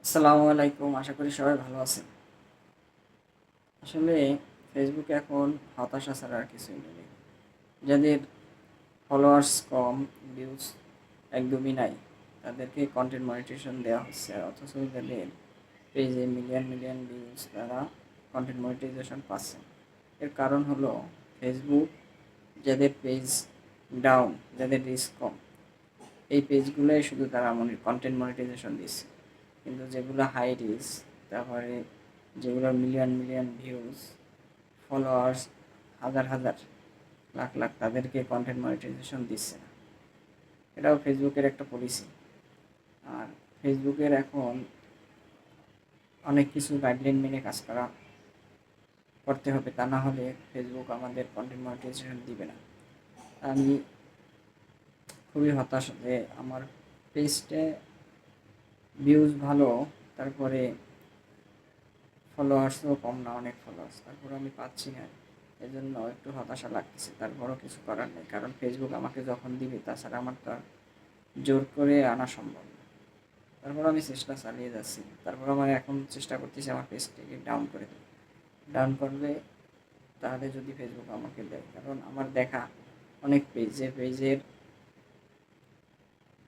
আসসালামু আলাইকুম। আশা করি সবাই ভালো আছেন। আসলে ফেসবুকে এখন হতাশা ছাড়া আর কিছুই নেই। যাদের ফলোয়ার্স কম, ভিউজ একদমই নাই, তাদেরকে কন্টেন্ট মনিটাইজেশন দেওয়া হচ্ছে। অথচ যাদের পেজে মিলিয়ন মিলিয়ন ভিউজ, তারা কন্টেন্ট মনিটাইজেশন পাচ্ছেন। এর কারণ হলো ফেসবুক যাদের পেজ ডাউন, যাদের রিস্ক কম, এই পেজগুলোই শুধু তারা কন্টেন্ট মনিটাইজেশন দিচ্ছে। কিন্তু যেগুলো হাই রিস্ক, তারপরে যেগুলো মিলিয়ন মিলিয়ন ভিউজ, ফলোয়ার্স হাজার হাজার লাখ লাখ, তাদেরকে কন্টেন্ট মনিটাইজেশন দিচ্ছে না। এটাও ফেসবুকের একটা পলিসি। আর ফেসবুকের এখন অনেক কিছু গাইডলাইন মেনে কাজ করতে হবে, তা না হলে ফেসবুক আমাদের কন্টেন্ট মনিটাইজেশন দিবে না। আমি খুবই হতাশ যে আমার পেজটে ভিউজ ভালো, তারপরে ফলোয়ার্সও কম না, অনেক ফলোয়ার্স, তারপর আমি পাচ্ছি না। এজন্য একটু হতাশা লাগতেছে। তারপরও কিছু করার নেই, কারণ ফেসবুক আমাকে যখন দিবে, তাছাড়া আমার তো আর জোর করে আনা সম্ভব না। তারপর আমি চেষ্টা চালিয়ে যাচ্ছি। তারপর আমার এখন চেষ্টা করতেছি আমার পেজটিকে ডাউন করে দেবো। ডাউন করলে, তাহলে যদি ফেসবুক আমাকে দেয়, কারণ আমার দেখা অনেক পেজ, যে পেজের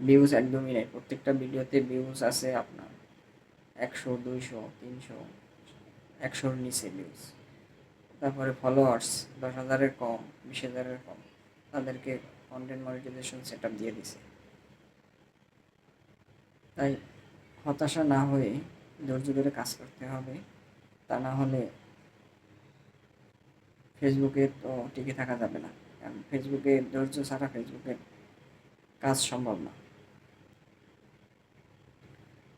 ভিউজ একদমই নেই। প্রত্যেকটা ভিডিওতে ভিউজ আছে আপনার 100, 200, 300, 100-র নিচে ভিউজ। তারপরে ফলোয়ার্স 10,000-এর কম, 20,000-এর কম, তাদেরকে কন্টেন্ট মনিটাইজেশন সেট আপ দিয়ে দিছে। তাই হতাশা না হয়ে ধৈর্য ধরে কাজ করতে হবে। তা না হলে ফেসবুকে তো টিকে থাকা যাবে না, কারণ ফেসবুকে ধৈর্য ছাড়া ফেসবুকের কাজ সম্ভব না।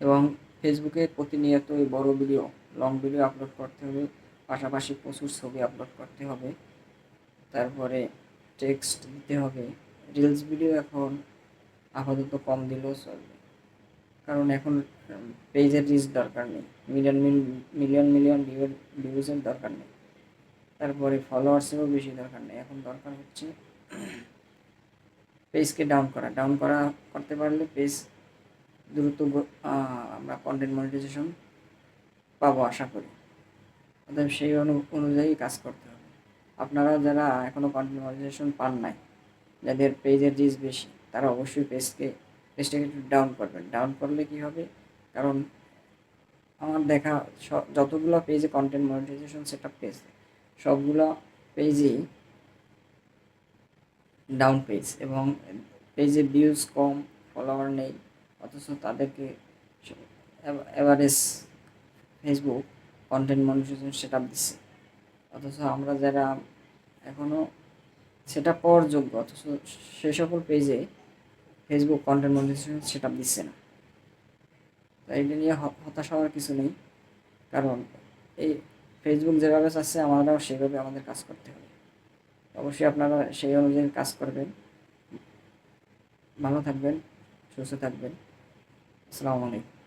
এবং ফেসবুকে প্রতিনিয়তই বড় ভিডিও, লং ভিডিও আপলোড করতে হবে, পাশাপাশি প্রচুর ছবি আপলোড করতে হবে, তারপরে টেক্সট দিতে হবে। রিলস ভিডিও এখন আপাতত কম দিলেও চলবে, কারণ এখন পেজের রিচ দরকার নেই, মিলিয়ন মিলিয়ন মিলিয়ন ভিউজের দরকার নেই, তারপরে ফলোয়ার্সেরও বেশি দরকার নেই। এখন দরকার হচ্ছে পেজকে ডাউন করা করতে পারলে পেজ দ্রুত আমরা কন্টেন্ট মনিটাইজেশন পাবো আশা করি। অতএব সেই অনুযায়ী কাজ করতে হবে। আপনারা যারা এখনও কন্টেন্ট মনিটাইজেশন পান নাই, যাদের পেজের রিচ বেশি, তারা অবশ্যই পেজটাকে একটু ডাউন করবেন। ডাউন করলে কি হবে, কারণ আমার দেখা যতগুলো পেজে content monetization set up page, সবগুলো পেজেই ডাউন পেজ, এবং পেজে ভিউজ কম, ফলোয়ার নেই, অথচ তাদেরকে average Facebook content monetization set up দিচ্ছে। অথচ আমরা যারা এখনও সেট আপ পাওয়ার যোগ্য, অথচ সে সকল পেজে Facebook content monetization set up দিচ্ছে না। তাই এটা নিয়ে হতাশ হওয়ার কিছু নেই, কারণ এই ফেসবুক যেভাবে চাচ্ছে, আমরাও সেভাবে আমাদের কাজ করতে হবে। অবশ্যই আপনারা সেই অনুযায়ী কাজ করবেন। ভালো থাকবেন, সুস্থ থাকবেন। আসসালামু আলাইকুম।